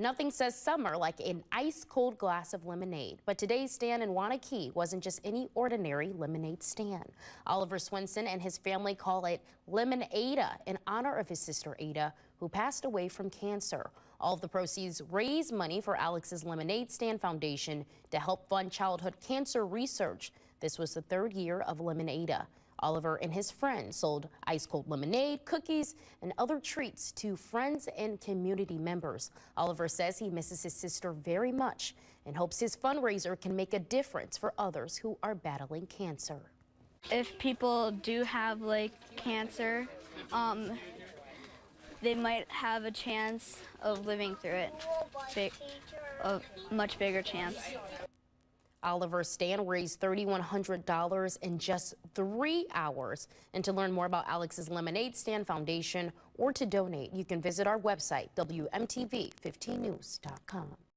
Nothing says summer like an ice-cold glass of lemonade. But today's stand in Waunakee wasn't just any ordinary lemonade stand. Oliver Swenson and his family call it LemonAda in honor of his sister Ada, who passed away from cancer. All of the proceeds raise money for Alex's Lemonade Stand Foundation to help fund childhood cancer research. This was the third year of LemonAda. Oliver and his friends sold ice-cold lemonade, cookies, and other treats to friends and community members. Oliver says he misses his sister very much and hopes his fundraiser can make a difference for others who are battling cancer. If people do have cancer, they might have a chance of living through it, a much bigger chance. Oliver's stand raised $3,100 in just 3 hours. And to learn more about Alex's Lemonade Stand Foundation or to donate, you can visit our website, WMTV15news.com.